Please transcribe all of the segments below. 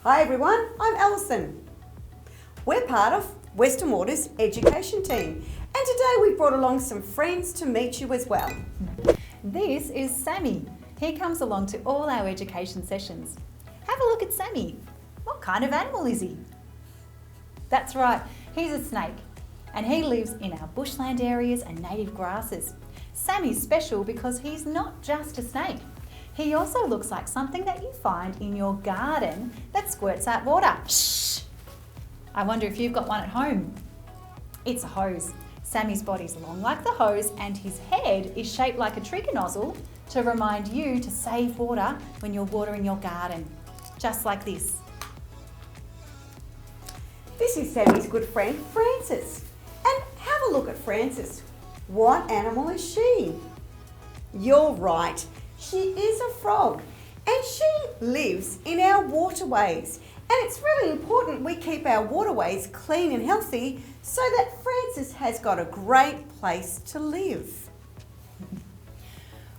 Hi everyone, I'm Alison. We're part of Western Water's education team, and today we've brought along some friends to meet you as well. This is Sammy. He comes along to all our education sessions. Have a look at Sammy. What kind of animal is he? That's right, he's a snake, and he lives in our bushland areas and native grasses. Sammy's special because he's not just a snake. He also looks like something that you find in your garden that squirts out water. Shh! I wonder if you've got one at home. It's a hose. Sammy's body's long like the hose and his head is shaped like a trigger nozzle to remind you to save water when you're watering your garden. Just like this. This is Sammy's good friend, Frances. And have a look at Frances. What animal is she? You're right. She is a frog, and she lives in our waterways. And it's really important we keep our waterways clean and healthy so that Frances has got a great place to live.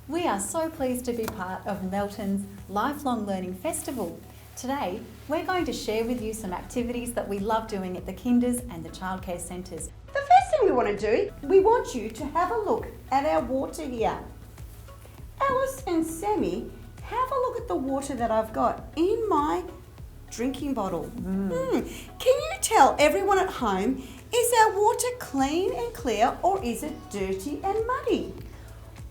We are so pleased to be part of Melton's Lifelong Learning Festival. Today, we're going to share with you some activities that we love doing at the kinders and the childcare centres. The first thing we want to do, we want you to have a look at our water here. Alice and Sammy, have a look at the water that I've got in my drinking bottle. Can you tell everyone at home, is our water clean and clear or is it dirty and muddy?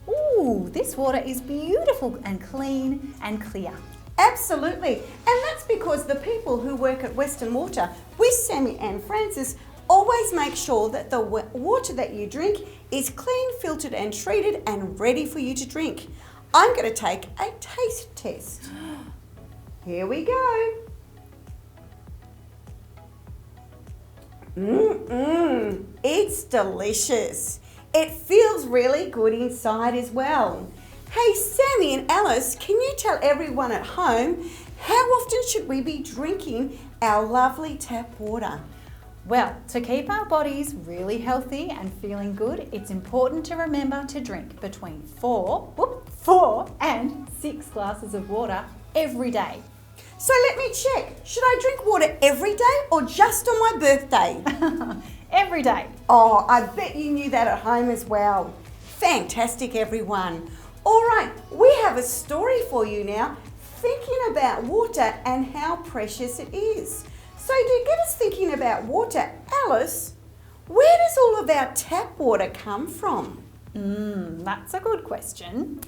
Ooh, this water is beautiful and clean and clear. Absolutely, and that's because the people who work at Western Water with Sammy and Frances always make sure that the water that you drink is clean, filtered and treated and ready for you to drink. I'm going to take a taste test. Here we go. It's delicious. It feels really good inside as well. Hey, Sammy and Alice, can you tell everyone at home, how often should we be drinking our lovely tap water? Well, to keep our bodies really healthy and feeling good, it's important to remember to drink between 4 and 6 glasses of water every day. So let me check. Should I drink water every day or just on my birthday? Every day. Oh, I bet you knew that at home as well. Fantastic, everyone. All right, we have a story for you now, thinking about water and how precious it is. So to get us thinking about water, Alice, where does all of our tap water come from? That's a good question.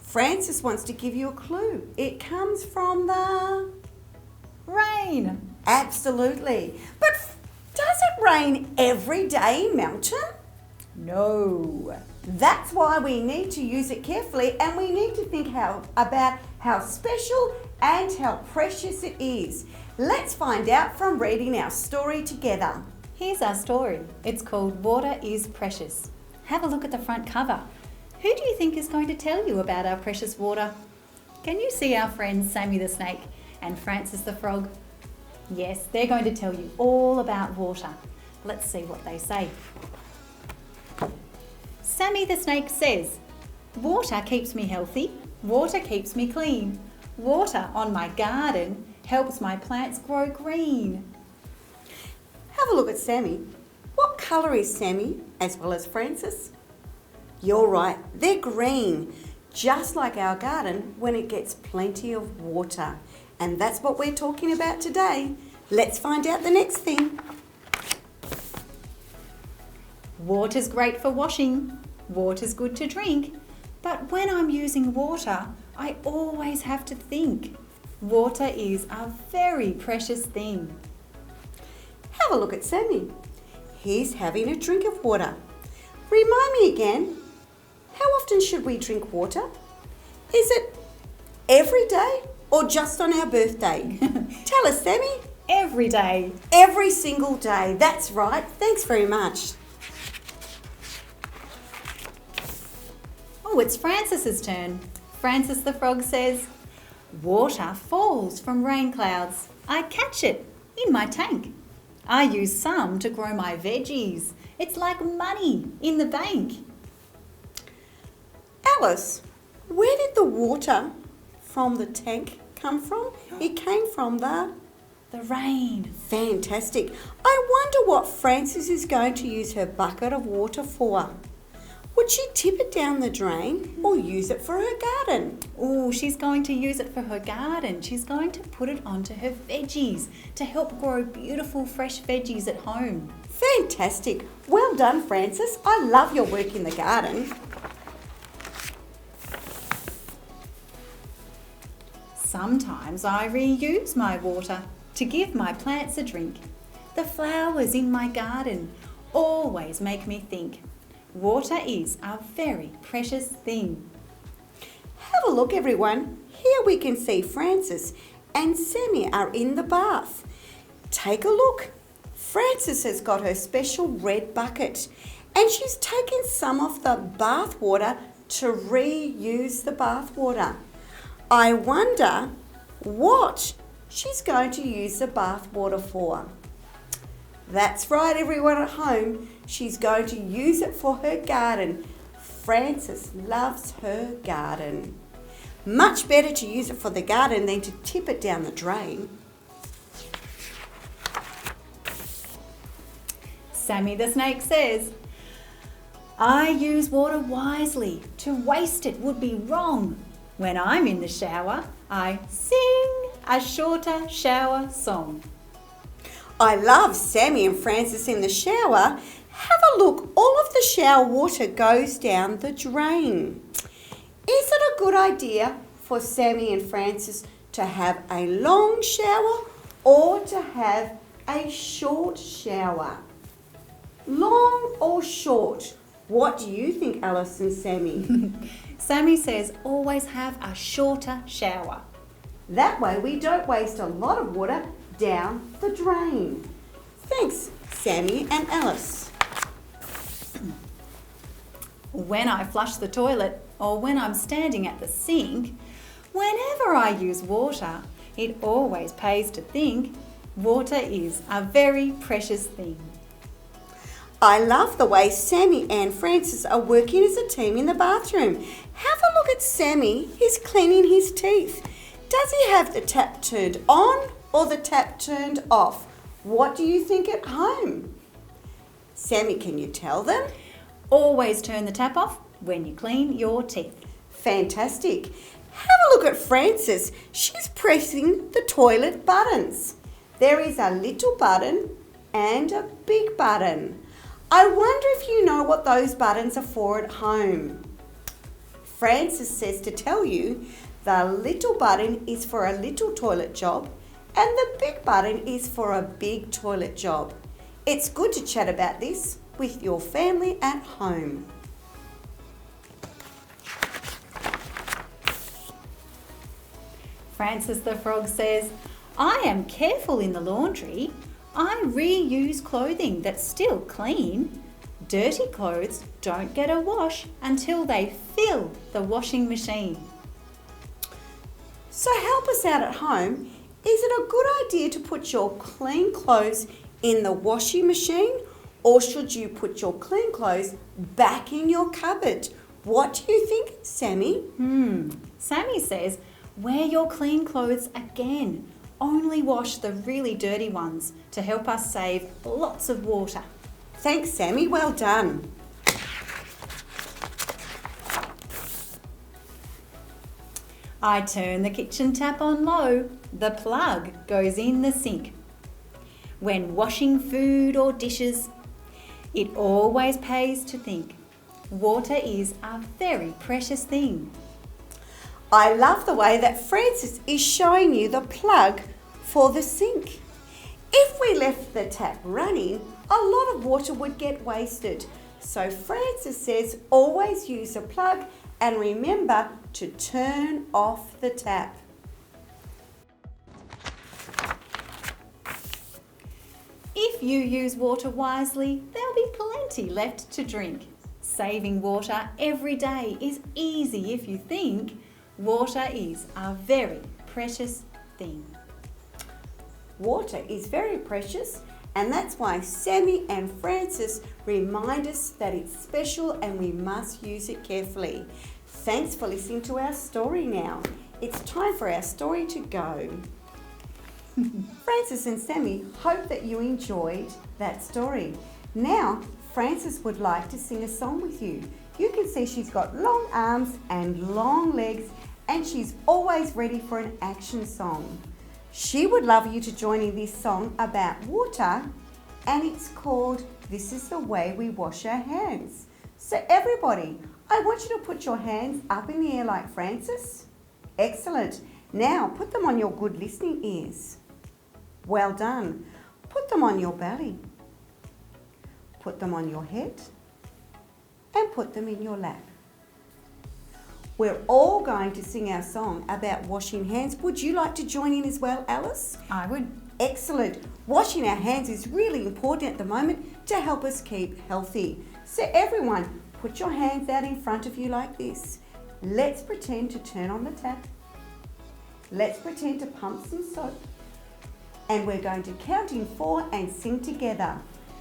Frances wants to give you a clue. It comes from the Rain. Absolutely. But does it rain every day in Melton? No. That's why we need to use it carefully and we need to think about how special and how precious it is. Let's find out from reading our story together. Here's our story. It's called Water is Precious. Have a look at the front cover. Who do you think is going to tell you about our precious water? Can you see our friends Sammy the snake and Frances the frog? Yes, they're going to tell you all about water. Let's see what they say. Sammy the snake says, "Water keeps me healthy, water keeps me clean. Water on my garden helps my plants grow green." Have a look at Sammy. What colour is Sammy as well as Frances? You're right, they're green, just like our garden when it gets plenty of water. And that's what we're talking about today. Let's find out the next thing. Water's great for washing, water's good to drink, but when I'm using water, I always have to think. Water is a very precious thing. Have a look at Sammy. He's having a drink of water. Remind me again, how often should we drink water? Is it every day or just on our birthday? Tell us, Sammy. Every day. Every single day. That's right. Thanks very much. Oh, it's Frances's turn. Frances the frog says, "Water falls from rain clouds. I catch it in my tank. I use some to grow my veggies. It's like money in the bank." Alice, where did the water from the tank come from? It came from the the rain. Fantastic. I wonder what Frances is going to use her bucket of water for. Would she tip it down the drain or use it for her garden? Oh, she's going to use it for her garden. She's going to put it onto her veggies to help grow beautiful fresh veggies at home. Fantastic. Well done, Frances. I love your work in the garden. Sometimes I reuse my water to give my plants a drink. The flowers in my garden always make me think. Water is a very precious thing. Have a look, everyone. Here we can see Frances and Sammy are in the bath. Take a look. Frances has got her special red bucket and she's taken some of the bath water to reuse the bath water. I wonder what she's going to use the bath water for. That's right, everyone at home. She's going to use it for her garden. Frances loves her garden. Much better to use it for the garden than to tip it down the drain. Sammy the snake says, I use water wisely. To waste it would be wrong. When I'm in the shower, I sing a shorter shower song. I love Sammy and Frances in the shower. Have a look, all of the shower water goes down the drain. Is it a good idea for Sammy and Frances to have a long shower or to have a short shower? Long or short? What do you think, Alice and Sammy? Sammy says always have a shorter shower. That way we don't waste a lot of water down the drain. Thanks, Sammy and Alice. When I flush the toilet or when I'm standing at the sink, whenever I use water, it always pays to think water is a very precious thing. I love the way Sammy and Frances are working as a team in the bathroom. Have a look at Sammy. He's cleaning his teeth. Does he have the tap turned on or the tap turned off? What do you think at home? Sammy, can you tell them? Always turn the tap off when you clean your teeth. Fantastic. Have a look at Frances. She's pressing the toilet buttons. There is a little button and a big button. I wonder if you know what those buttons are for at home. Frances says to tell you the little button is for a little toilet job and the big button is for a big toilet job. It's good to chat about this with your family at home. Frances the frog says, I am careful in the laundry. I reuse clothing that's still clean. Dirty clothes don't get a wash until they fill the washing machine. So help us out at home. Is it a good idea to put your clean clothes in the washing machine or should you put your clean clothes back in your cupboard? What do you think, Sammy? Sammy says, wear your clean clothes again. Only wash the really dirty ones to help us save lots of water. Thanks, Sammy. Well done. I turn the kitchen tap on low. The plug goes in the sink. When washing food or dishes, it always pays to think. Water is a very precious thing. I love the way that Frances is showing you the plug for the sink. If we left the tap running, a lot of water would get wasted. So Frances says always use a plug and remember to turn off the tap. If you use water wisely, there'll be plenty left to drink. Saving water every day is easy if you think. Water is a very precious thing. Water is very precious, and that's why Sammy and Frances remind us that it's special and we must use it carefully. Thanks for listening to our story now. It's time for our story to go. Francis and Sammy hope that you enjoyed that story. Now, Francis would like to sing a song with you. You can see she's got long arms and long legs, and she's always ready for an action song. She would love you to join in this song about water, and it's called This Is the Way We Wash Our Hands. So everybody, I want you to put your hands up in the air like Francis. Excellent. Now put them on your good listening ears. Well done. Put them on your belly. Put them on your head. And put them in your lap. We're all going to sing our song about washing hands. Would you like to join in as well, Alice? I would. Excellent. Washing our hands is really important at the moment to help us keep healthy. So everyone, put your hands out in front of you like this. Let's pretend to turn on the tap. Let's pretend to pump some soap. And we're going to count in 4 and sing together.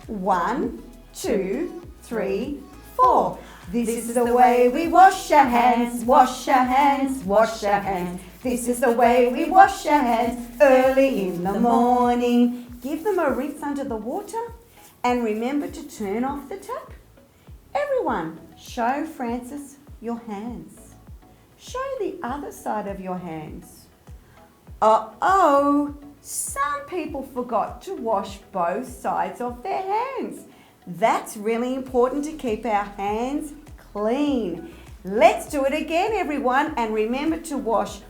1, 2, 3, 4. This is the way we wash our hands, wash our hands, wash our hands. This is the way we wash our hands early in the morning. Give them a rinse under the water and remember to turn off the tap. Everyone, show Francis your hands. Show the other side of your hands. Uh-oh, some people forgot to wash both sides of their hands. That's really important to keep our hands clean. Let's do it again, everyone, and remember to wash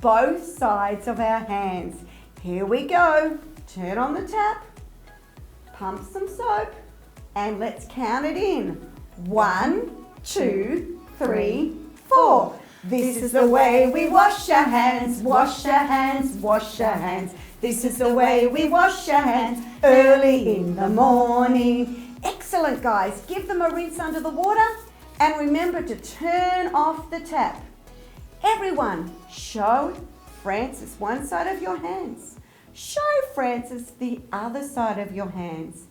both sides of our hands. Here we go. Turn on the tap, pump some soap, and let's count it in. 1, 2, 3, 4. This is the way we wash our hands, wash our hands, wash our hands. This is the way we wash our hands early in the morning. Excellent, guys. Give them a rinse under the water and remember to turn off the tap. Everyone, show Francis one side of your hands. Show Francis the other side of your hands.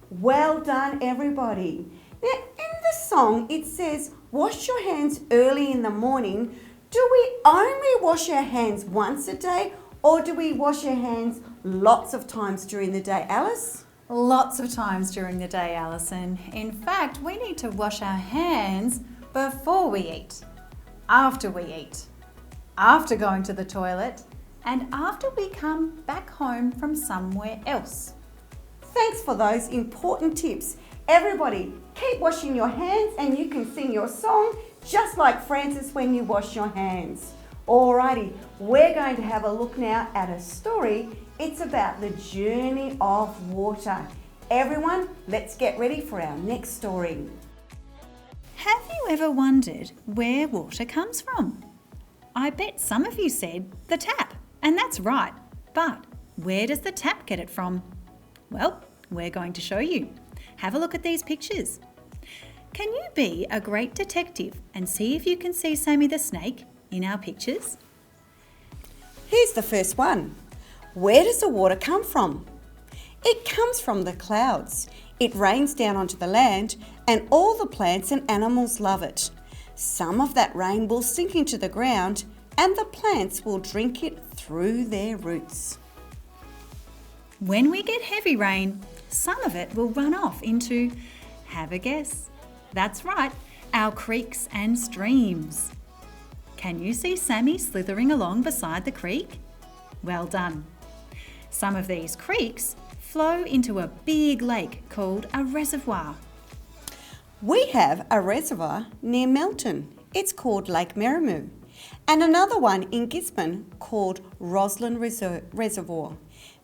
Well done, everybody. Now, in the song, it says, wash your hands early in the morning. Do we only wash our hands once a day, or do we wash our hands lots of times during the day, Alice? Lots of times during the day, Alison. In fact, we need to wash our hands before we eat, after we eat, after going to the toilet, and after we come back home from somewhere else. Thanks for those important tips. Everybody, keep washing your hands and you can sing your song just like Francis when you wash your hands. Alrighty, we're going to have a look now at a story. It's about the journey of water. Everyone, let's get ready for our next story. Have you ever wondered where water comes from? I bet some of you said the tap, and that's right. But where does the tap get it from? Well, we're going to show you. Have a look at these pictures. Can you be a great detective and see if you can see Sammy the snake in our pictures? Here's the first one. Where does the water come from? It comes from the clouds. It rains down onto the land and all the plants and animals love it. Some of that rain will sink into the ground and the plants will drink it through their roots. When we get heavy rain, some of it will run off into, have a guess? That's right, our creeks and streams. Can you see Sammy slithering along beside the creek? Well done. Some of these creeks flow into a big lake called a reservoir. We have a reservoir near Melton. It's called Lake Merrimoo. And another one in Gisborne called Roslyn Reservoir.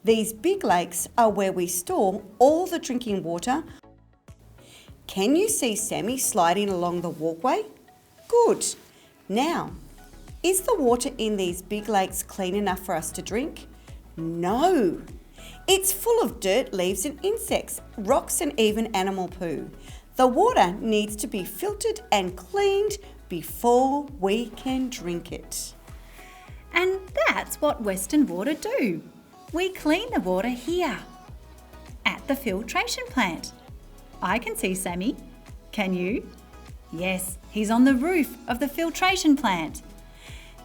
These big lakes are where we store all the drinking water. Can you see Sammy sliding along the walkway? Good. Now, is the water in these big lakes clean enough for us to drink? No. It's full of dirt, leaves and insects, rocks and even animal poo. The water needs to be filtered and cleaned before we can drink it. And that's what Western Water do. We clean the water here, at the filtration plant. I can see Sammy. Can you? Yes, he's on the roof of the filtration plant.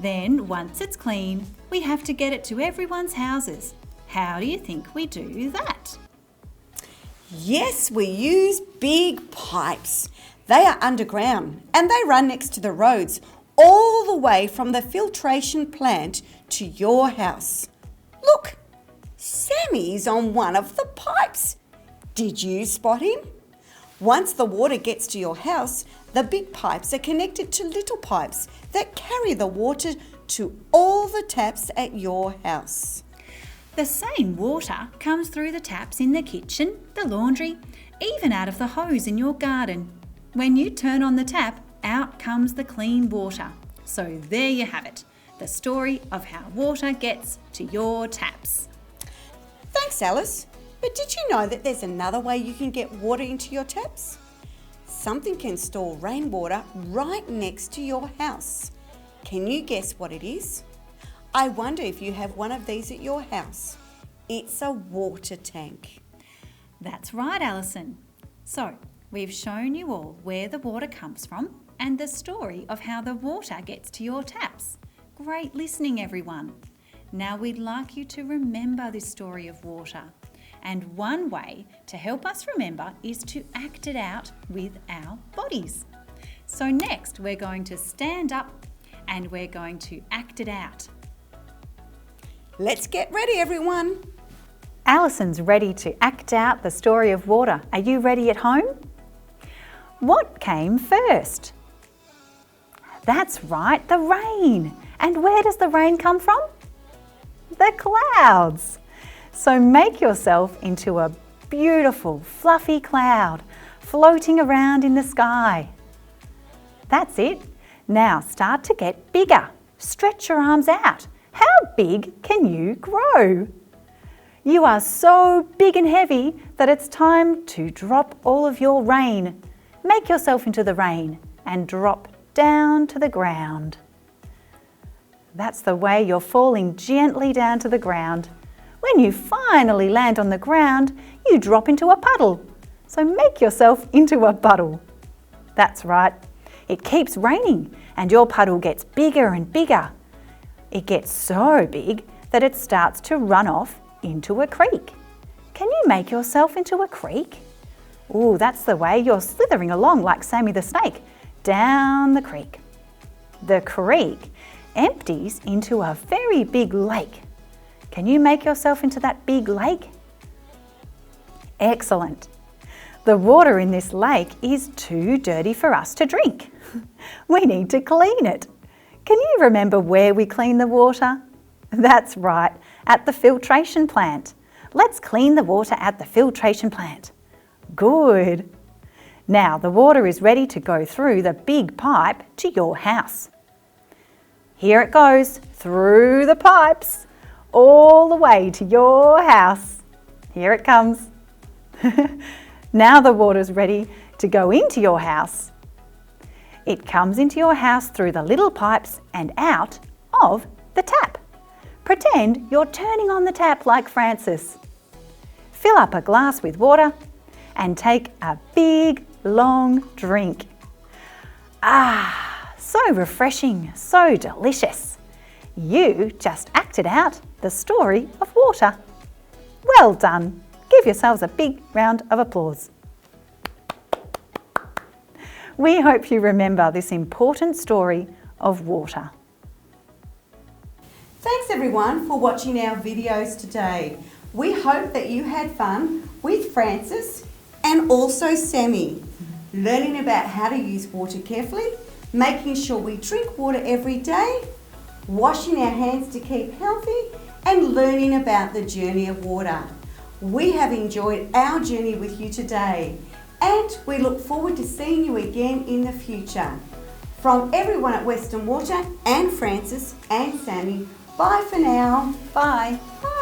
Then, once it's clean, we have to get it to everyone's houses. How do you think we do that? Yes, we use big pipes. They are underground and they run next to the roads all the way from the filtration plant to your house. Look, Sammy's on one of the pipes. Did you spot him? Once the water gets to your house, the big pipes are connected to little pipes that carry the water to all the taps at your house. The same water comes through the taps in the kitchen, the laundry, even out of the hose in your garden. When you turn on the tap, out comes the clean water. So there you have it, the story of how water gets to your taps. Thanks, Alice. But did you know that there's another way you can get water into your taps? Something can store rainwater right next to your house. Can you guess what it is? I wonder if you have one of these at your house. It's a water tank. That's right, Alison. So, we've shown you all where the water comes from and the story of how the water gets to your taps. Great listening, everyone. Now we'd like you to remember this story of water. And one way to help us remember is to act it out with our bodies. So next we're going to stand up and we're going to act it out. Let's get ready, everyone. Alison's ready to act out the story of water. Are you ready at home? What came first? That's right, the rain. And where does the rain come from? The clouds. So make yourself into a beautiful fluffy cloud floating around in the sky. That's it. Now start to get bigger. Stretch your arms out. How big can you grow? You are so big and heavy that it's time to drop all of your rain. Make yourself into the rain and drop down to the ground. That's the way you're falling gently down to the ground. When you finally land on the ground, you drop into a puddle. So make yourself into a puddle. That's right. It keeps raining and your puddle gets bigger and bigger. It gets so big that it starts to run off into a creek. Can you make yourself into a creek? Oh, that's the way you're slithering along like Sammy the snake, down the creek. The creek empties into a very big lake. Can you make yourself into that big lake? Excellent. The water in this lake is too dirty for us to drink. We need to clean it. Can you remember where we clean the water? That's right, at the filtration plant. Let's clean the water at the filtration plant. Good. Now the water is ready to go through the big pipe to your house. Here it goes, through the pipes, all the way to your house. Here it comes. Now the water's ready to go into your house. It comes into your house through the little pipes and out of the tap. Pretend you're turning on the tap like Francis. Fill up a glass with water and take a big, long drink. Ah, so refreshing, so delicious. You just acted out the story of water. Well done. Give yourselves a big round of applause. We hope you remember this important story of water. Thanks everyone for watching our videos today. We hope that you had fun with Francis and also Sammy, learning about how to use water carefully, making sure we drink water every day, washing our hands to keep healthy, and learning about the journey of water. We have enjoyed our journey with you today, and we look forward to seeing you again in the future. From everyone at Western Water and Francis and Sammy, bye for now. Bye. Bye.